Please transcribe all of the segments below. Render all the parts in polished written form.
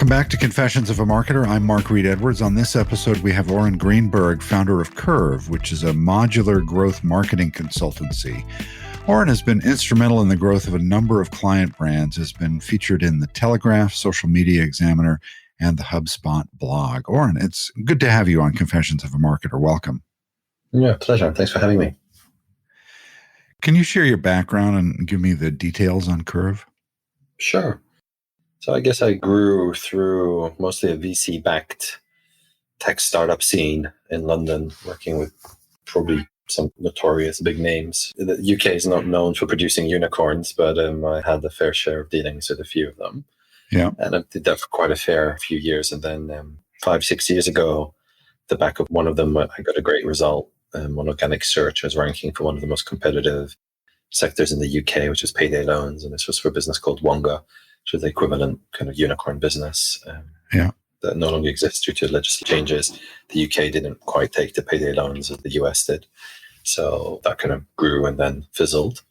Welcome back to Confessions of a Marketer. I'm Mark Reed Edwards. On this episode, we have Oren Greenberg, founder of Curve, which is a modular growth marketing consultancy. Oren has been instrumental in the growth of a number of client brands, has been featured in The Telegraph, Social Media Examiner, and the HubSpot blog. Oren, it's good to have you on Confessions of a Marketer. Welcome. Yeah, pleasure. Thanks for having me. Can you share your background and give me the details on Curve? Sure. So I guess I grew through mostly a VC-backed tech startup scene in London, working with probably some notorious big names. The UK is not known for producing unicorns, but I had a fair share of dealings with a few of them. Yeah. And I did that for quite a few years. And then 5-6 years ago, the back of one of them, I got a great result. On organic search, I was ranking for one of the most competitive sectors in the UK, which is payday loans. And this was for a business called Wonga, which is the equivalent kind of unicorn business that no longer exists due to legislative changes. The UK didn't quite take the payday loans as the US did. So that kind of grew and then fizzled.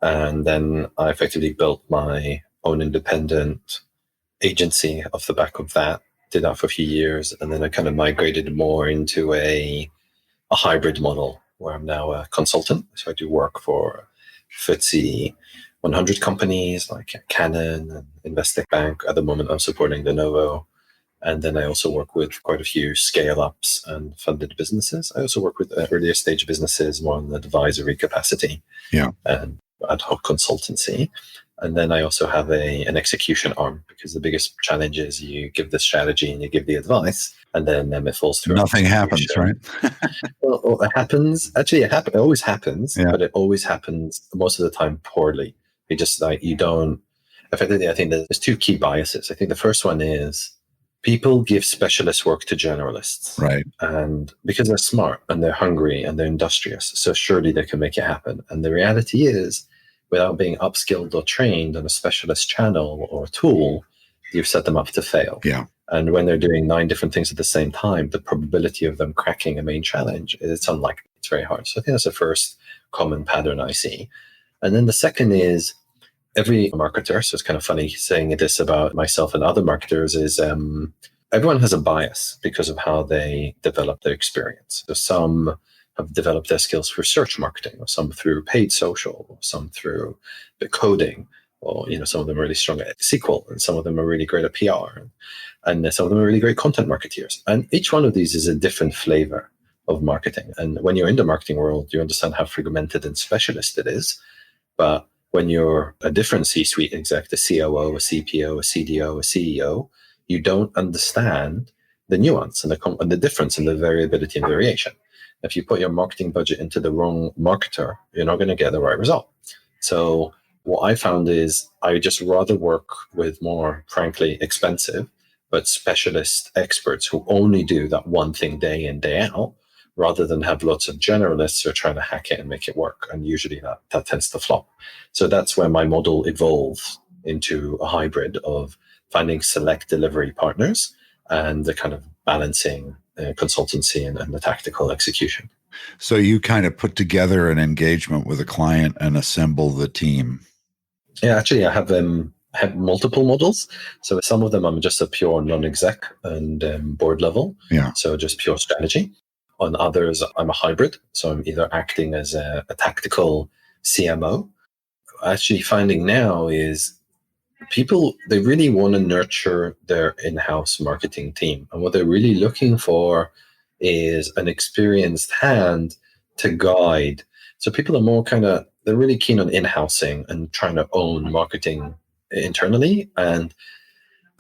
And then I effectively built my own independent agency off the back of that, did that for a few years. And then I kind of migrated more into a hybrid model where I'm now a consultant. So I do work for FTSE 100 companies like Canon and Investec Bank. At the moment, I'm supporting Lenovo. And then I also work with quite a few scale-ups and funded businesses. I also work with earlier stage businesses more in the advisory capacity and ad hoc consultancy. And then I also have an execution arm, because the biggest challenge is you give the strategy and you give the advice, and then it falls through. Nothing happens, right? Well, it happens. Actually, it always happens, but it always happens most of the time poorly. You just you don't. Effectively, I think there's two key biases. I think the first one is people give specialist work to generalists, right? And because they're smart and they're hungry and they're industrious, so surely they can make it happen. And the reality is, without being upskilled or trained on a specialist channel or tool, you've set them up to fail. Yeah. And when they're doing 9 different things at the same time, the probability of them cracking a main challenge is unlikely. It's very hard. So I think that's the first common pattern I see. And then the second is every marketer, so it's kind of funny saying this about myself and other marketers, is everyone has a bias because of how they develop their experience. So some have developed their skills for search marketing, or some through paid social, or some through the coding, or some of them are really strong at SQL, and some of them are really great at PR, and some of them are really great content marketeers. And each one of these is a different flavor of marketing. And when you're in the marketing world, you understand how fragmented and specialist it is. But when you're a different C-suite exec, a COO, a CPO, a CDO, a CEO, you don't understand the nuance and the difference and the variability and variation. If you put your marketing budget into the wrong marketer, you're not going to get the right result. So what I found is I just rather work with more, frankly, expensive, but specialist experts who only do that one thing day in, day out, rather than have lots of generalists who are trying to hack it and make it work. And usually that tends to flop. So that's where my model evolves into a hybrid of finding select delivery partners and the kind of balancing consultancy and the tactical execution. So you kind of put together an engagement with a client and assemble the team. Yeah, actually, I have multiple models. So some of them I'm just a pure non-exec and board level. Yeah. So just pure strategy. On others, I'm a hybrid. So I'm either acting as a tactical CMO. Actually, finding now is people, they really want to nurture their in-house marketing team. And what they're really looking for is an experienced hand to guide. So people are more they're really keen on in-housing and trying to own marketing internally. And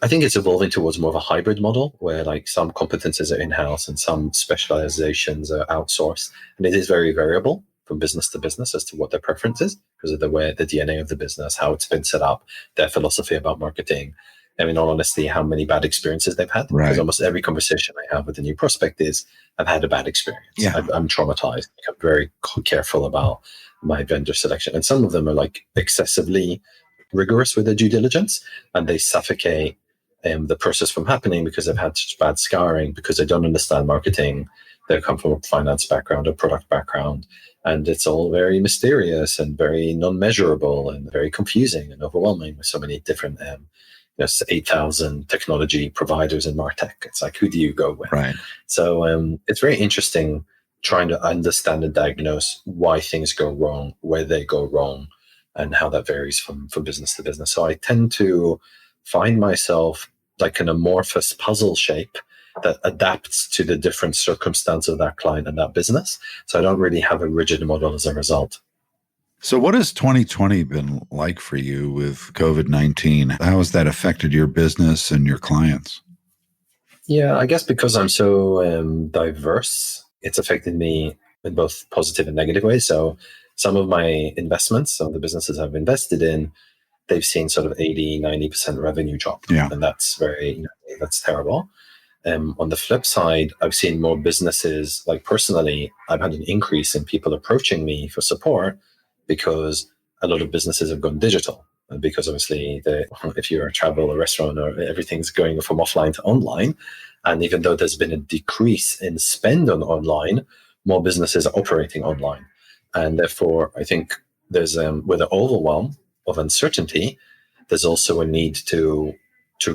I think it's evolving towards more of a hybrid model where some competences are in-house and some specializations are outsourced. And it is very variable from business to business as to what their preference is because of the DNA of the business, how it's been set up, their philosophy about marketing. And in all honesty, how many bad experiences they've had. Right. Because almost every conversation I have with a new prospect is, I've had a bad experience. Yeah. I'm traumatized. I'm very careful about my vendor selection. And some of them are excessively rigorous with their due diligence, and they suffocate the process from happening because they've had such bad scarring, because they don't understand marketing. They come from a finance background, a product background, and it's all very mysterious and very non-measurable and very confusing and overwhelming with so many different there's 8,000 technology providers in MarTech. It's like, who do you go with? Right. So it's very interesting trying to understand and diagnose why things go wrong, where they go wrong, and how that varies from business to business. So I tend to find myself like an amorphous puzzle shape that adapts to the different circumstance of that client and that business. So I don't really have a rigid model as a result. So what has 2020 been like for you with COVID-19? How has that affected your business and your clients? Yeah, I guess because I'm so diverse, it's affected me in both positive and negative ways. So some of my investments, some of the businesses I've invested in, they've seen sort of 80, 90% revenue drop. Yeah. And that's that's terrible. On the flip side, I've seen more businesses, like personally, I've had an increase in people approaching me for support because a lot of businesses have gone digital. And because obviously, if you're a travel or restaurant, or everything's going from offline to online, and even though there's been a decrease in spend on online, more businesses are operating online. And therefore, I think there's with the overwhelm of uncertainty, there's also a need to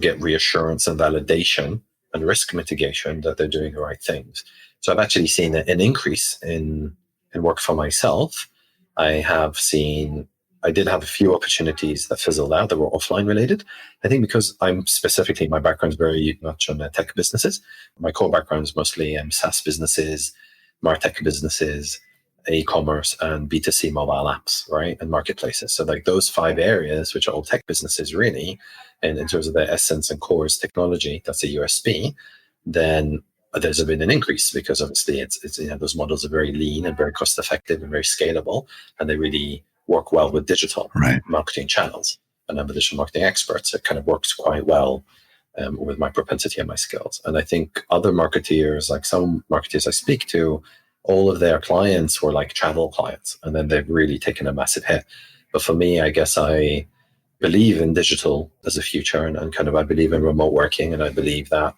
get reassurance and validation and risk mitigation that they're doing the right things. So I've actually seen an increase in work for myself. I did have a few opportunities that fizzled out that were offline related. I think because my background is very much on tech businesses. My core background is mostly SaaS businesses, MarTech businesses, e-commerce, and B2C mobile apps, right? And marketplaces. So like those 5 areas, which are all tech businesses really, and in terms of their essence and core is technology, that's a USP, then there's been an increase because obviously it's those models are very lean and very cost effective and very scalable, and they really work well with digital marketing channels. And I'm a digital marketing expert, so it kind of works quite well with my propensity and my skills. And I think other marketeers, like some marketeers I speak to, all of their clients were like travel clients, and then they've really taken a massive hit. But for me, I guess I believe in digital as a future, and kind of I believe in remote working, and I believe that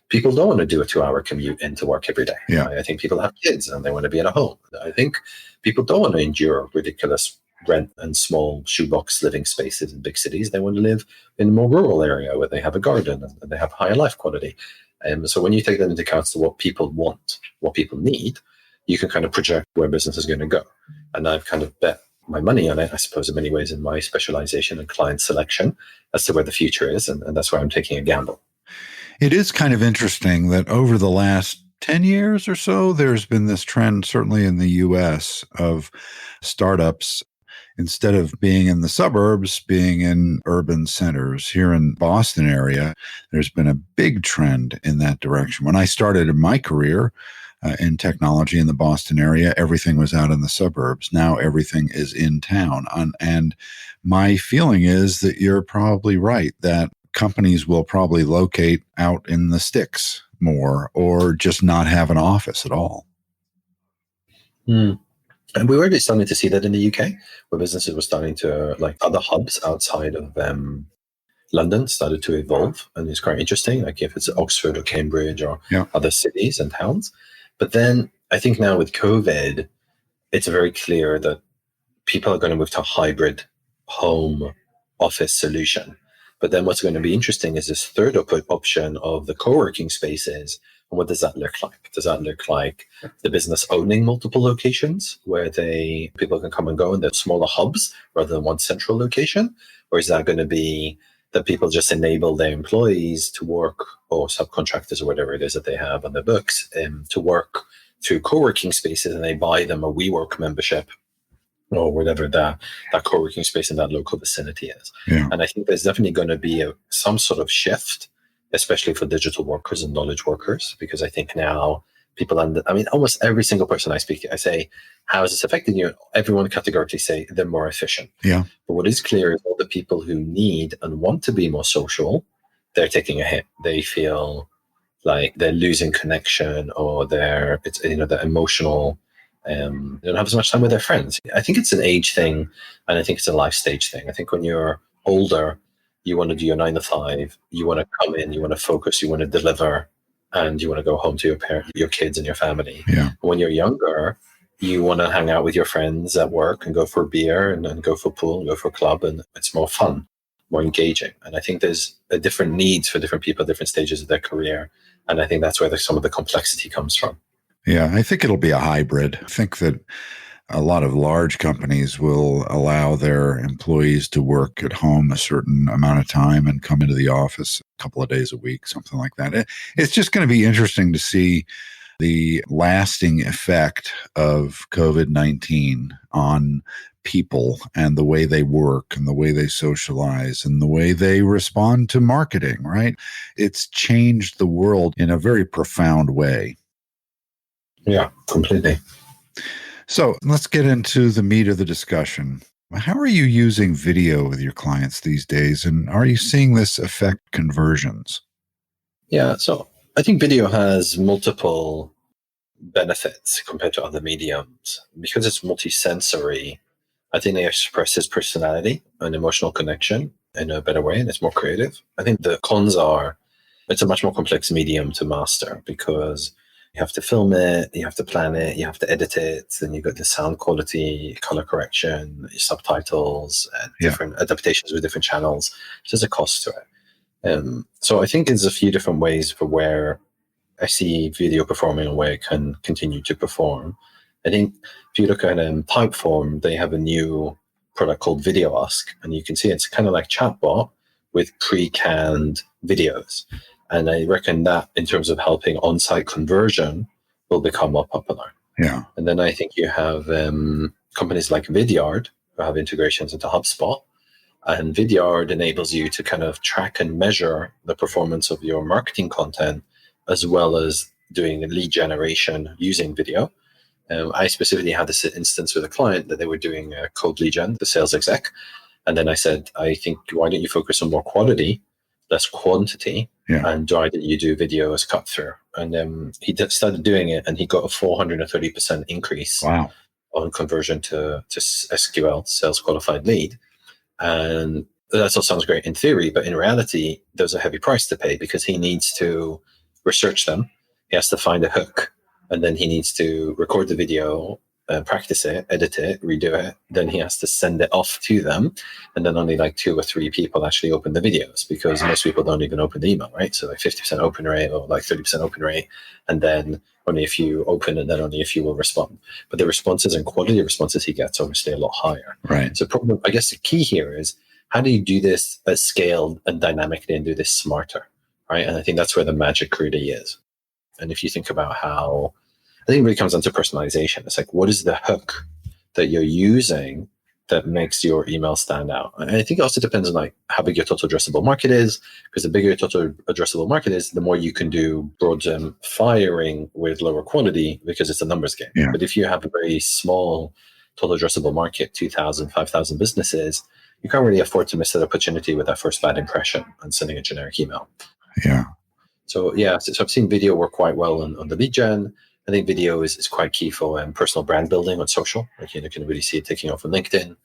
people don't want to do a 2-hour commute into work every day. Yeah. I think people have kids and they want to be at a home. I think people don't want to endure ridiculous rent and small shoebox living spaces in big cities. They want to live in a more rural area where they have a garden and they have higher life quality. So when you take that into account to what people want, what people need, you can kind of project where business is going to go. And I've kind of bet my money on it, I suppose, in many ways, in my specialization and client selection as to where the future is. And that's why I'm taking a gamble. It is kind of interesting that over the last 10 years or so, there's been this trend, certainly in the US, of startups, instead of being in the suburbs, being in urban centers. Here in Boston area, there's been a big trend in that direction. When I started in my career in technology in the Boston area, everything was out in the suburbs. Now everything is in town. And my feeling is that you're probably right, that companies will probably locate out in the sticks more, or just not have an office at all. And we were already starting to see that in the UK, where businesses were starting to, like other hubs outside of London started to evolve. And it's quite interesting, like if it's Oxford or Cambridge or other cities and towns. But then I think now with COVID, it's very clear that people are going to move to a hybrid home office solution. But then what's going to be interesting is this third option of the co-working spaces. And what does that look like? Does that look like the business owning multiple locations where people can come and go in the smaller hubs rather than one central location? Or is that going to be that people just enable their employees to work, or subcontractors or whatever it is that they have on their books, to work through co-working spaces, and they buy them a WeWork membership or whatever that co-working space in that local vicinity is. Yeah. And I think there's definitely going to be some sort of shift, especially for digital workers and knowledge workers, because I think now people, almost every single person I speak to, I say, how is this affecting you? Everyone categorically say they're more efficient. Yeah. But what is clear is all the people who need and want to be more social, they're taking a hit. They feel like they're losing connection, or they're emotional. They don't have as much time with their friends. I think it's an age thing, and I think it's a life stage thing. I think when you're older, you want to do your 9 to 5. You want to come in, you want to focus, you want to deliver, and you want to go home to your kids and your family. Yeah. When you're younger, you want to hang out with your friends at work and go for a beer and go for pool and go for a club, and it's more fun. more engaging. And I think there's a different needs for different people at different stages of their career. And I think that's where some of the complexity comes from. Yeah, I think it'll be a hybrid. I think that a lot of large companies will allow their employees to work at home a certain amount of time and come into the office a couple of days a week, something like that. It's just going to be interesting to see the lasting effect of COVID-19 on people and the way they work and the way they socialize and the way they respond to marketing, right? It's changed the world in a very profound way. Yeah, completely. So let's get into the meat of the discussion. How are you using video with your clients these days? And are you seeing this affect conversions? Yeah, so I think video has multiple benefits compared to other mediums. Because it's multisensory, I think it expresses personality and emotional connection in a better way, and it's more creative. I think the cons are it's a much more complex medium to master because you have to film it, you have to plan it, you have to edit it, then you've got the sound quality, color correction, subtitles, and different adaptations with different channels. So there's a cost to it. So I think there's a few different ways for where I see video performing and where it can continue to perform. I think if you look at Typeform, they have a new product called Video Ask, and you can see it's kind of like chatbot with pre-canned videos. And I reckon that in terms of helping on-site conversion will become more popular. Yeah. And then I think you have companies like Vidyard who have integrations into HubSpot. And Vidyard enables you to kind of track and measure the performance of your marketing content as well as doing lead generation using video. I specifically had this instance with a client that they were doing a cold lead gen, the sales exec. And then I said, I think, why don't you focus on more quality, less quantity, and why don't you do video as cut through? And he started doing it, and he got a 430% increase on conversion to SQL, sales qualified lead. And that all sounds great in theory, but in reality, there's a heavy price to pay because he needs to research them. He has to find a hook, and then he needs to record the video, practice it, edit it, redo it. Then he has to send it off to them. And then only like 2 or 3 people actually open the videos because most people don't even open the email, right? So like 50% open rate or like 30% open rate. And then only a few open and then only a few will respond. But the responses and quality of responses he gets obviously a lot higher. Right. So probably, I guess the key here is how do you do this at scale and dynamically and do this smarter, right? And I think that's where the magic really is. And if you think about how, I think it really comes down to personalization. It's like, what is the hook that you're using that makes your email stand out? And I think it also depends on like how big your total addressable market is, because the bigger your total addressable market is, the more you can do broad firing with lower quality because it's a numbers game. Yeah. But if you have a very small total addressable market, 2,000, 5,000 businesses, you can't really afford to miss that opportunity with that first bad impression and sending a generic email. Yeah. So I've seen video work quite well on the lead gen. I think video is quite key for personal brand building on social. Like, you can really see it taking off on LinkedIn.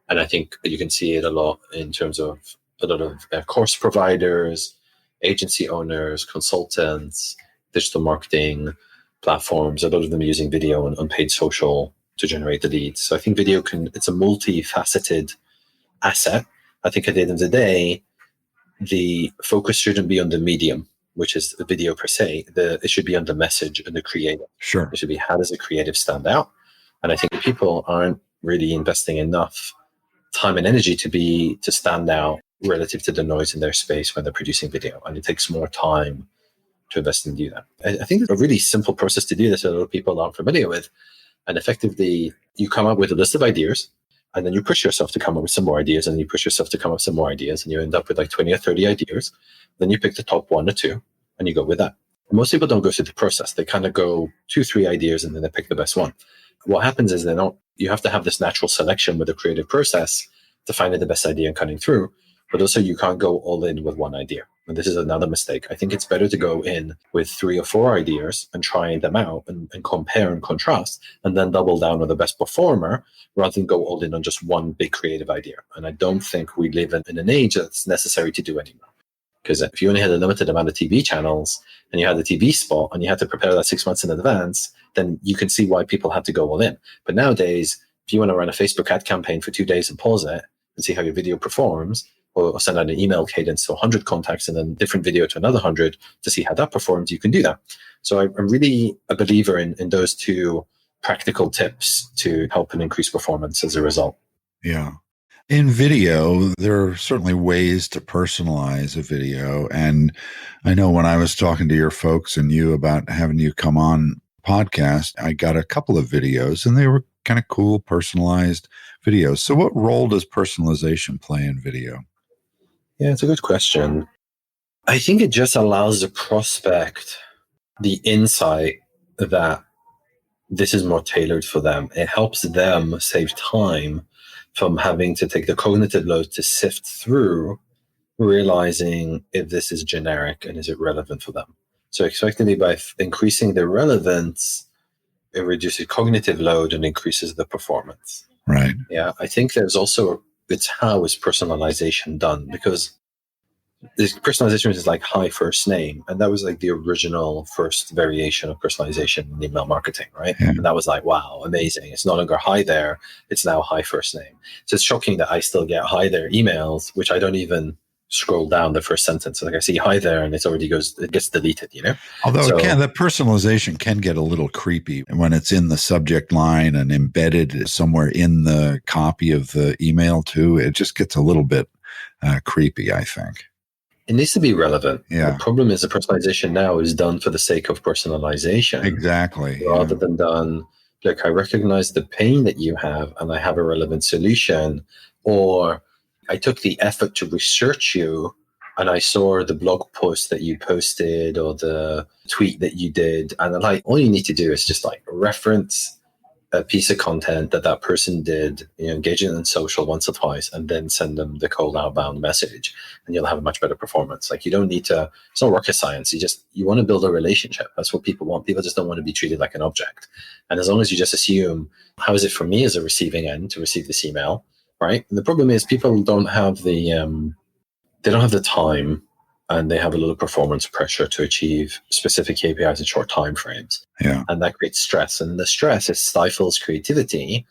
And I think you can see it a lot in terms of a lot of course providers, agency owners, consultants, digital marketing platforms. A lot of them using video on paid social to generate the leads. So I think video it's a multifaceted asset. I think at the end of the day, the focus shouldn't be on the medium, which is the video per se. It should be on the message and the creative. Sure. It should be, how does the creative stand out? And I think people aren't really investing enough time and energy to stand out relative to the noise in their space when they're producing video. And it takes more time to invest and do that. I think there's a really simple process to do this that a lot of people aren't familiar with. And effectively, you come up with a list of ideas, and then you push yourself to come up with some more ideas, and you push yourself to come up with some more ideas, and you end up with like 20 or 30 ideas. Then you pick the top 1 or 2, and you go with that. Most people don't go through the process. They kind of go 2, 3 ideas, and then they pick the best one. What happens is you have to have this natural selection with the creative process to find the best idea and cutting through. But also you can't go all in with one idea. And this is another mistake. I think it's better to go in with 3 or 4 ideas and try them out and compare and contrast, and then double down on the best performer rather than go all in on just one big creative idea. And I don't think we live in an age that's necessary to do anymore. Because if you only had a limited amount of TV channels and you had a TV spot and you had to prepare that 6 months in advance, then you can see why people had to go all in. But nowadays, if you want to run a Facebook ad campaign for 2 days and pause it and see how your video performs, or send out an email cadence to 100 contacts and then different video to another 100 to see how that performs, you can do that. So I'm really a believer in those two practical tips to help and increase performance as a result. Yeah. In video, there are certainly ways to personalize a video. And I know when I was talking to your folks and you about having you come on podcast, I got a couple of videos and they were kind of cool, personalized videos. So what role does personalization play in video? Yeah, it's a good question. I think it just allows the prospect the insight that this is more tailored for them. It helps them save time from having to take the cognitive load to sift through, realizing if this is generic and is it relevant for them. So effectively, by increasing the relevance, it reduces cognitive load and increases the performance. Right. Yeah, I think there's also, it's how is personalization done? Because this personalization is like hi first name. And that was like the original first variation of personalization in email marketing, right? Yeah. And that was like, wow, amazing. It's no longer hi there. It's now hi first name. So it's shocking that I still get hi there emails, which I don't even scroll down the first sentence. Like I see hi there and it gets deleted, Although So- the personalization can get a little creepy when it's in the subject line and embedded somewhere in the copy of the email too. It just gets a little bit creepy, I think. It needs to be relevant. Yeah. The problem is the personalization now is done for the sake of personalization. Exactly. Rather than done, look, I recognize the pain that you have and I have a relevant solution. Or I took the effort to research you and I saw the blog post that you posted or the tweet that you did. And like, all you need to do is just like reference a piece of content that person did, engage in social once or twice, and then send them the cold outbound message, and you'll have a much better performance. Like you don't need to, it's not rocket science. You want to build a relationship. That's what people want. People just don't want to be treated like an object. And as long as you just assume, how is it for me as a receiving end to receive this email, right? And the problem is people don't have they don't have the time, and they have a little performance pressure to achieve specific KPIs in short time frames. Yeah. And that creates stress. And the stress stifles creativity.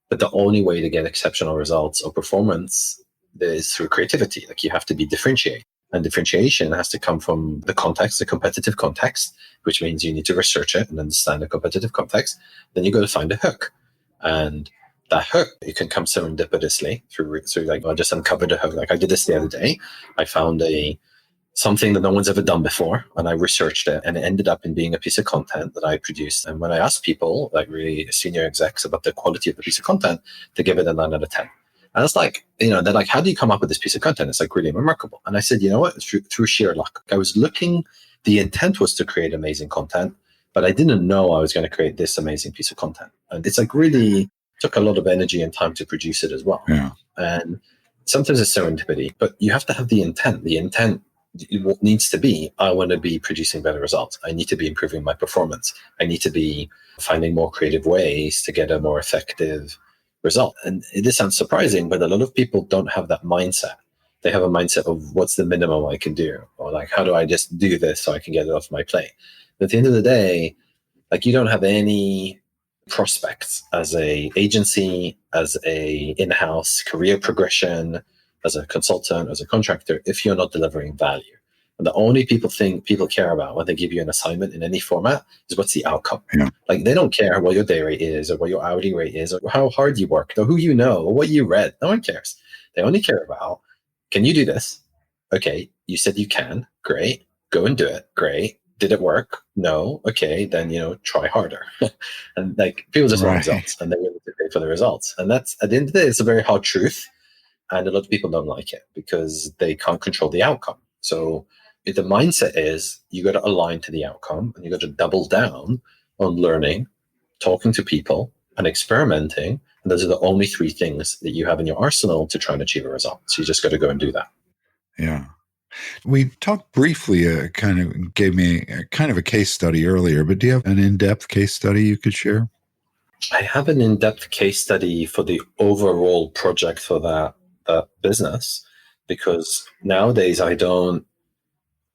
But the only way to get exceptional results or performance is through creativity. Like you have to be differentiated. And differentiation has to come from the context, the competitive context, which means you need to research it and understand the competitive context. Then you got to find a hook. And that hook, it can come serendipitously through like, I just uncovered a hook. Like I did this the other day. I found something that no one's ever done before. And I researched it and it ended up in being a piece of content that I produced. And when I asked people, like really senior execs, about the quality of the piece of content, they give it a 9 out of 10. And it's like, they're like, how do you come up with this piece of content? It's like really remarkable. And I said, you know what? Through sheer luck. I was looking, the intent was to create amazing content, but I didn't know I was going to create this amazing piece of content. And it's like really took a lot of energy and time to produce it as well. Yeah. And sometimes it's serendipity, but you have to have the intent. The intent needs to be, I want to be producing better results. I need to be improving my performance. I need to be finding more creative ways to get a more effective result. And this sounds surprising, but a lot of people don't have that mindset. They have a mindset of what's the minimum I can do? Or like, how do I just do this so I can get it off my plate? But at the end of the day, like you don't have any prospects as a agency, as a in-house career progression, as a consultant, as a contractor, if you're not delivering value. And the only people care about when they give you an assignment in any format is what's the outcome. Yeah. Like they don't care what your day rate is or what your hourly rate is or how hard you worked or who you know or what you read. No one cares. They only care about, can you do this? Okay, you said you can. Great. Go and do it. Great. Did it work? No. Okay, then, try harder. And like people just want results and they're willing to pay for the results. And that's, at the end of the day, it's a very hard truth. And a lot of people don't like it because they can't control the outcome. So if the mindset is you got to align to the outcome and you got to double down on learning, talking to people and experimenting. And those are the only 3 things that you have in your arsenal to try and achieve a result. So you just got to go and do that. Yeah. We talked briefly, kind of gave me a case study earlier, but do you have an in-depth case study you could share? I have an in-depth case study for the overall project for that business, because nowadays I don't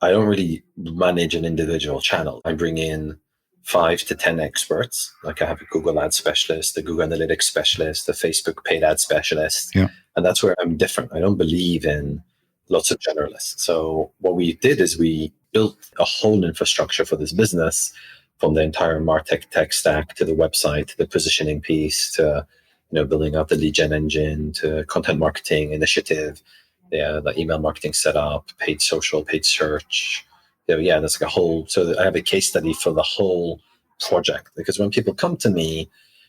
really manage an individual channel. I bring in 5 to 10 experts. Like I have a Google Ads specialist, a Google Analytics specialist, a Facebook paid ad specialist. Yeah. And that's where I'm different. I don't believe in lots of generalists. So what we did is we built a whole infrastructure for this business, from the entire MarTech tech stack to the website, to the positioning piece, to building out the lead gen engine, to content marketing initiative, the email marketing setup, paid social, paid search. That's like a whole. So I have a case study for the whole project, because when people come to me,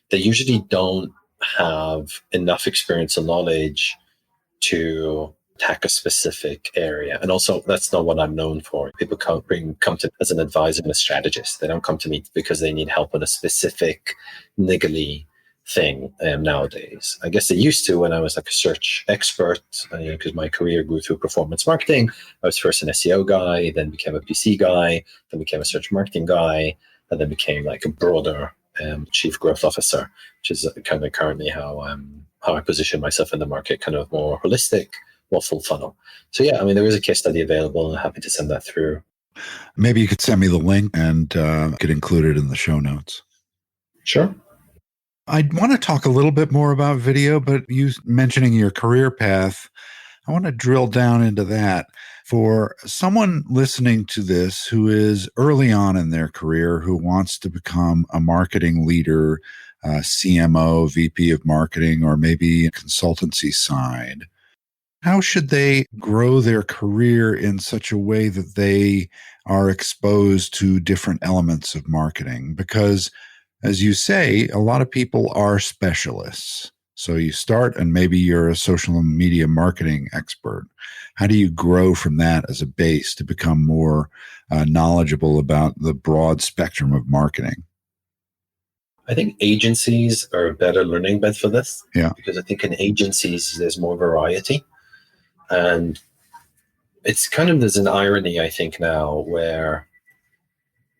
they usually don't have enough experience and knowledge to attack a specific area. And also, that's not what I'm known for. People come to as an advisor and a strategist. They don't come to me because they need help on a specific niggly thing nowadays. I guess they used to when I was like a search expert, because my career grew through performance marketing. I was first an SEO guy, then became a PC guy, then became a search marketing guy, and then became like a broader chief growth officer, which is kind of currently how I position myself in the market, kind of more holistic, more full funnel. So there is a case study available. I'm happy to send that through. Maybe you could send me the link and could include it in the show notes. Sure. I want to talk a little bit more about video, but you mentioning your career path, I want to drill down into that. For someone listening to this who is early on in their career, who wants to become a marketing leader, CMO, VP of marketing, or maybe consultancy side, how should they grow their career in such a way that they are exposed to different elements of marketing? Because, as you say, a lot of people are specialists. So you start and maybe you're a social media marketing expert. How do you grow from that as a base to become more knowledgeable about the broad spectrum of marketing? I think agencies are a better learning bed for this. Yeah. Because I think in agencies, there's more variety. And it's there's an irony, I think, now, where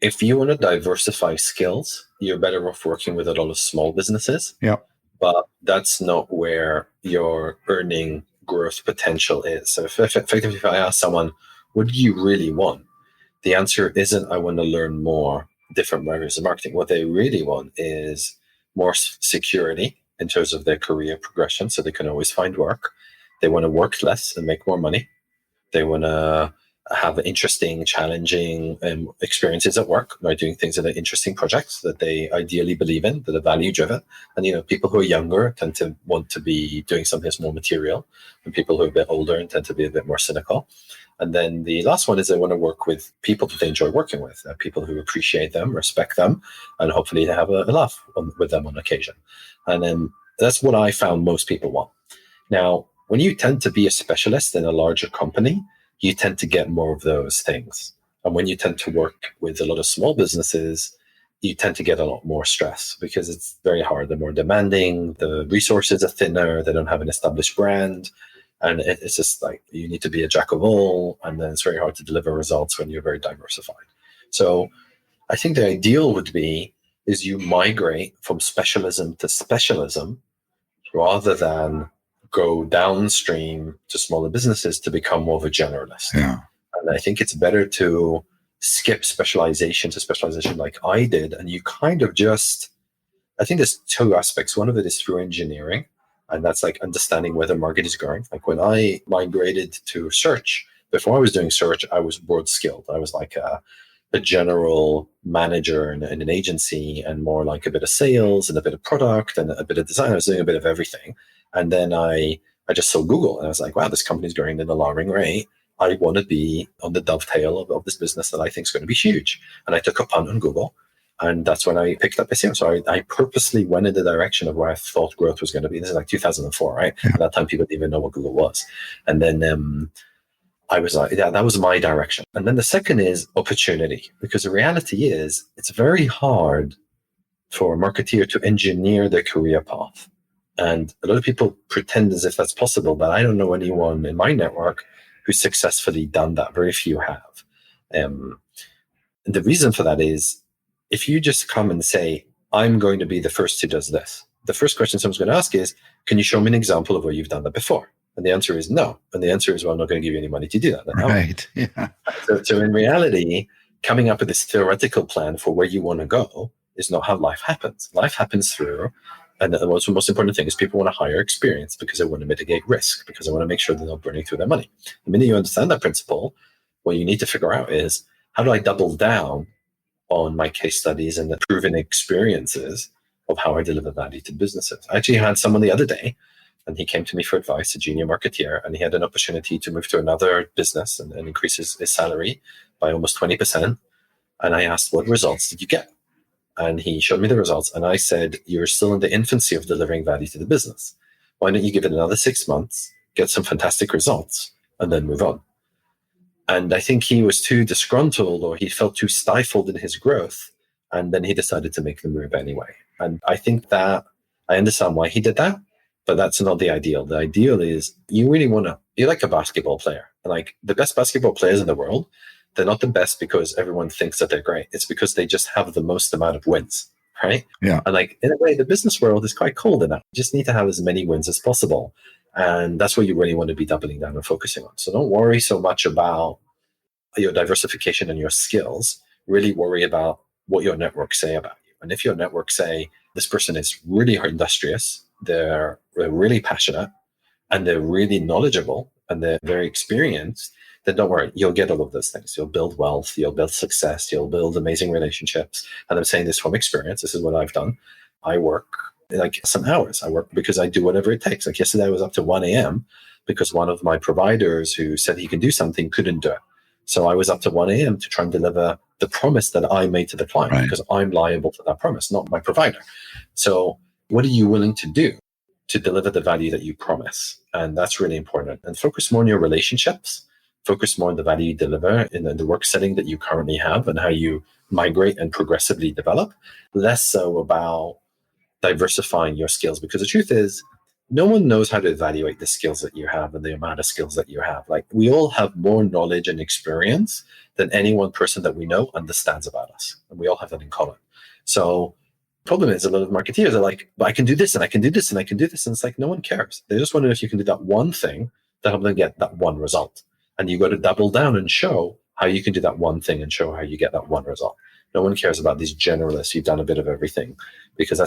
if you want to diversify skills, you're better off working with a lot of small businesses. Yeah. But that's not where your earning growth potential is. So effectively, if I ask someone, what do you really want? The answer isn't, I want to learn more different areas of marketing. What they really want is more security in terms of their career progression, so they can always find work. They want to work less and make more money. They want to have interesting, challenging experiences at work, by doing things that are interesting projects that they ideally believe in, that are value driven. And people who are younger tend to want to be doing something that's more material, and people who are a bit older tend to be a bit more cynical. And then the last one is they want to work with people that they enjoy working with, people who appreciate them, respect them, and hopefully they have a laugh with them on occasion. And then that's what I found most people want. Now, when you tend to be a specialist in a larger company, you tend to get more of those things. And when you tend to work with a lot of small businesses, you tend to get a lot more stress, because it's very hard. They're more demanding, the resources are thinner, they don't have an established brand. And it's just like, you need to be a jack of all, and then it's very hard to deliver results when you're very diversified. So I think the ideal would be is you migrate from specialism to specialism, rather than go downstream to smaller businesses to become more of a generalist. Yeah. And I think it's better to skip specialization to specialization like I did. And you kind of just, I think there's two aspects. One of it is through engineering, and that's like understanding where the market is going. Like when I migrated to search, before I was doing search, I was broad skilled. I was like a general manager in an agency, and more like a bit of sales and a bit of product and a bit of design. I was doing a bit of everything. And then I just saw Google, and I was like, wow, this company's growing at an alarming rate. I want to be on the dovetail of this business that I think is going to be huge. And I took a punt on Google, and that's when I picked up SEO. So I purposely went in the direction of where I thought growth was going to be. This is like 2004, right? Yeah. At that time, people didn't even know what Google was. And then I was like, yeah, that was my direction. And then the second is opportunity, because the reality is it's very hard for a marketeer to engineer their career path. And a lot of people pretend as if that's possible, but I don't know anyone in my network who's successfully done that. Very few have. And the reason for that is, if you just come and say, I'm going to be the first who does this, the first question someone's going to ask is, can you show me an example of where you've done that before? And the answer is no. And the answer is, well, I'm not going to give you any money to do that. Right. Yeah. So in reality, coming up with this theoretical plan for where you want to go is not how life happens. Life happens through And the most important thing is people want to hire experience because they want to mitigate risk, because they want to make sure they're not burning through their money. The minute you understand that principle, what you need to figure out is, how do I double down on my case studies and the proven experiences of how I deliver value to businesses? I actually had someone the other day, and he came to me for advice, a junior marketeer, and he had an opportunity to move to another business and increase his salary by almost 20%. And I asked, what results did you get? And he showed me the results. And I said, you're still in the infancy of delivering value to the business. Why don't you give it another 6 months, get some fantastic results, and then move on? And I think he was too disgruntled, or he felt too stifled in his growth. And then he decided to make the move anyway. And I think that I understand why he did that, but that's not the ideal. The ideal is, you really want to, you're like a basketball player. And like the best basketball players in the world, they're not the best because everyone thinks that they're great. It's because they just have the most amount of wins, right? Yeah. And like, in a way, the business world is quite cold enough. You just need to have as many wins as possible. And that's what you really want to be doubling down and focusing on. So don't worry so much about your diversification and your skills. Really worry about what your network say about you. And if your network say, this person is really industrious, they're really passionate, and they're really knowledgeable, and they're very experienced, then don't worry, you'll get all of those things. You'll build wealth, you'll build success, you'll build amazing relationships. And I'm saying this from experience. This is what I've done. I work like some hours. I work because I do whatever it takes. Like yesterday, I was up to 1 a.m. because one of my providers who said he can do something couldn't do it. So I was up to 1 a.m. to try and deliver the promise that I made to the client, Right. because I'm liable for that promise, not my provider. So what are you willing to do to deliver the value that you promise? And that's really important. And focus more on your relationships. Focus more on the value you deliver in the work setting that you currently have and how you migrate and progressively develop. Less so about diversifying your skills, because the truth is, no one knows how to evaluate the skills that you have and the amount of skills that you have. Like, we all have more knowledge and experience than any one person that we know understands about us. And we all have that in common. So problem is, a lot of marketeers are like, but I can do this and I can do this and I can do this. And it's like, no one cares. They just wonder if you can do that one thing to help them get that one result. And you got to double down and show how you can do that one thing and show how you get that one result. No one cares about these generalists. You've done a bit of everything, because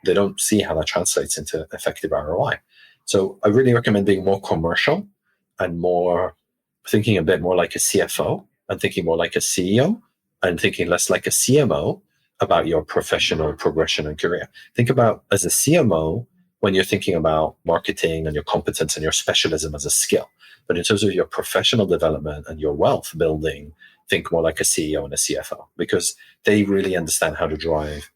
they don't see how that translates into effective ROI. So I really recommend being more commercial and more thinking a bit more like a CFO, and thinking more like a CEO, and thinking less like a CMO about your professional progression and career. Think about, as a CMO, when you're thinking about marketing and your competence and your specialism as a skill. But in terms of your professional development and your wealth building, think more like a CEO and a CFO, because they really understand how to drive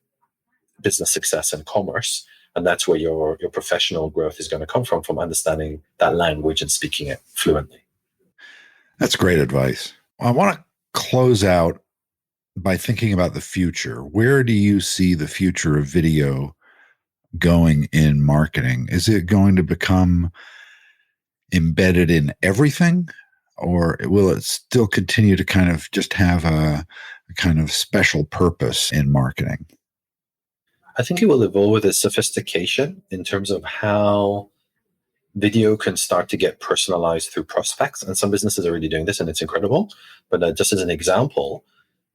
business success and commerce. And that's where your professional growth is going to come from understanding that language and speaking it fluently. That's great advice. I want to close out by thinking about the future. Where do you see the future of video going in marketing? Is it going to become embedded in everything, or will it still continue to kind of just have a kind of special purpose in marketing? I think it will evolve with its sophistication in terms of how video can start to get personalized through prospects. And some businesses are already doing this, and it's incredible. But just as an example,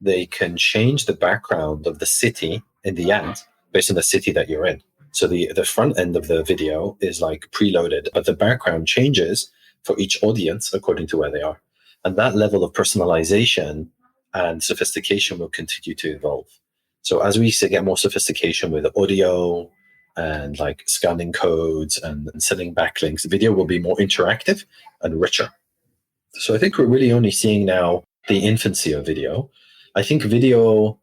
they can change the background of the city in the ad based on the city that you're in. So the front end of the video is like preloaded, but the background changes for each audience according to where they are. And that level of personalization and sophistication will continue to evolve. So as we get more sophistication with audio and like scanning codes and setting backlinks, video will be more interactive and richer. So I think we're really only seeing now the infancy of video. I think video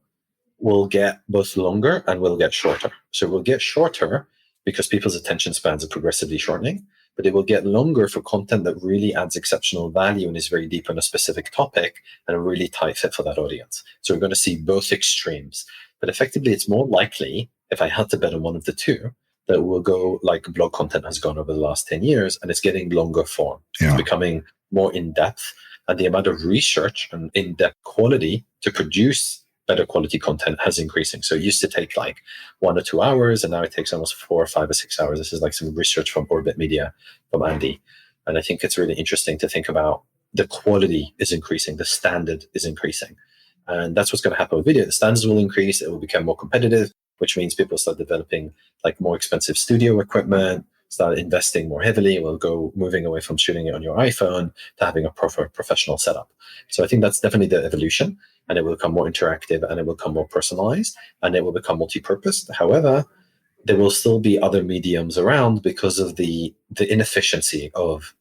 will get both longer and will get shorter. So it will get shorter because people's attention spans are progressively shortening, but it will get longer for content that really adds exceptional value and is very deep on a specific topic and a really tight fit for that audience. So we're going to see both extremes. But effectively, it's more likely, if I had to bet on one of the two, that will go like blog content has gone over the last 10 years, and it's getting longer form. Yeah. It's becoming more in-depth, and the amount of research and in-depth quality to produce better quality content has increasing. So it used to take like 1 or 2 hours, and now it takes almost 4 or 5 or 6 hours. This is like some research from Orbit Media, from Andy. And I think it's really interesting to think about the quality is increasing, the standard is increasing. And that's what's going to happen with video. The standards will increase, it will become more competitive, which means people start developing like more expensive studio equipment, start investing more heavily, will go moving away from shooting it on your iPhone to having a proper professional setup. So I think that's definitely the evolution, and it will become more interactive, and it will become more personalized, and it will become multi-purpose. However, there will still be other mediums around because of the inefficiency of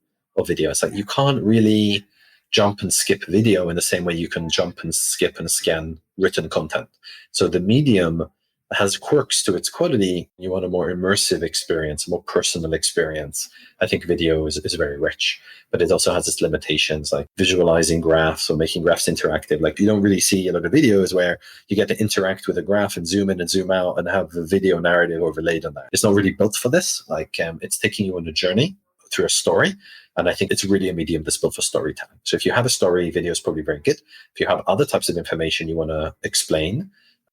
video. It's like you can't really jump and skip video in the same way you can jump and skip and scan written content. So the medium has quirks to its quality. You want a more immersive experience, a more personal experience. I think video is very rich, but it also has its limitations, like visualizing graphs or making graphs interactive. Like you don't really see a lot of videos where you get to interact with a graph and zoom in and zoom out and have the video narrative overlaid on that. It's not really built for this. Like it's taking you on a journey through a story. And I think it's really a medium that's built for storytelling. So if you have a story, video is probably very good. If you have other types of information you want to explain,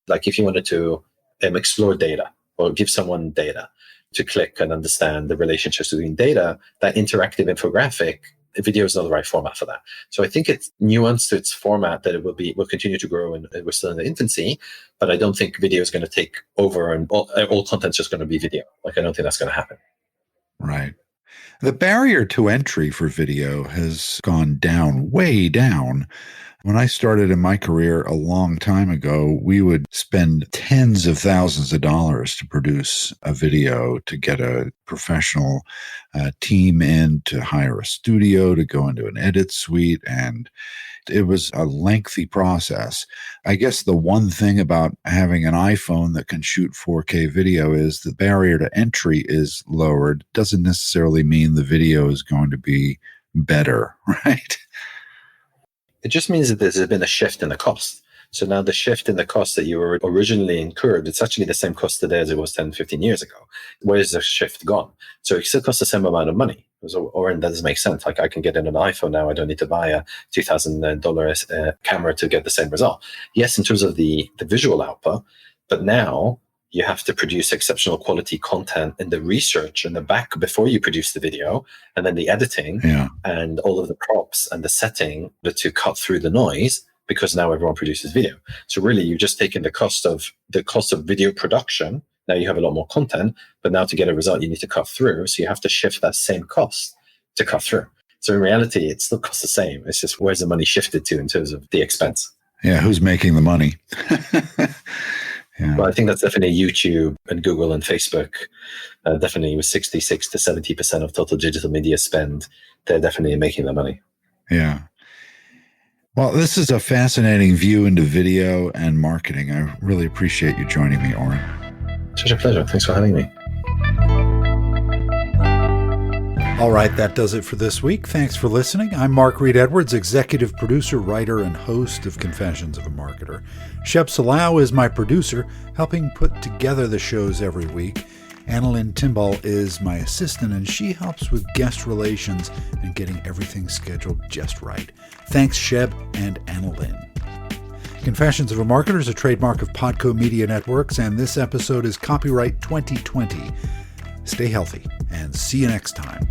like if you wanted to explore data or give someone data to click and understand the relationships between data, that interactive infographic, video is not the right format for that. So I think it's nuanced to its format that it will continue to grow, and we're still in the infancy, but I don't think video is going to take over and all content's just going to be video. Like I don't think that's going to happen. Right. The barrier to entry for video has gone down, way down. When I started in my career a long time ago, we would spend tens of thousands of dollars to produce a video, to get a professional team in, to hire a studio, to go into an edit suite. And it was a lengthy process. I guess the one thing about having an iPhone that can shoot 4K video is the barrier to entry is lowered. Doesn't necessarily mean the video is going to be better, right? It just means that there's been a shift in the cost. So now the shift in the cost that you were originally incurred, it's actually the same cost today as it was 10, 15 years ago. Where's the shift gone? So it still costs the same amount of money. Or that doesn't make sense. Like I can get in an iPhone now. I don't need to buy a $2,000 camera to get the same result. Yes, in terms of the visual output, but now you have to produce exceptional quality content in the research in the back before you produce the video, and then the editing and all of the props and the setting to cut through the noise, because now everyone produces video. So really you've just taken the cost of video production. Now you have a lot more content, but now to get a result, you need to cut through. So you have to shift that same cost to cut through. So in reality, it still costs the same. It's just where's the money shifted to in terms of the expense. Yeah, who's making the money? Yeah. Well, I think that's definitely YouTube and Google and Facebook. Definitely with 66 to 70% of total digital media spend, they're definitely making the money. Yeah. Well, this is a fascinating view into video and marketing. I really appreciate you joining me, Oren. Such a pleasure. Thanks for having me. All right, that does it for this week. Thanks for listening. I'm Mark Reed Edwards, executive producer, writer, and host of Confessions of a Marketer. Shep Salau is my producer, helping put together the shows every week. Annalyn Timball is my assistant, and she helps with guest relations and getting everything scheduled just right. Thanks, Shep and Annalyn. Confessions of a Marketer is a trademark of Podco Media Networks, and this episode is copyright 2020. Stay healthy, and see you next time.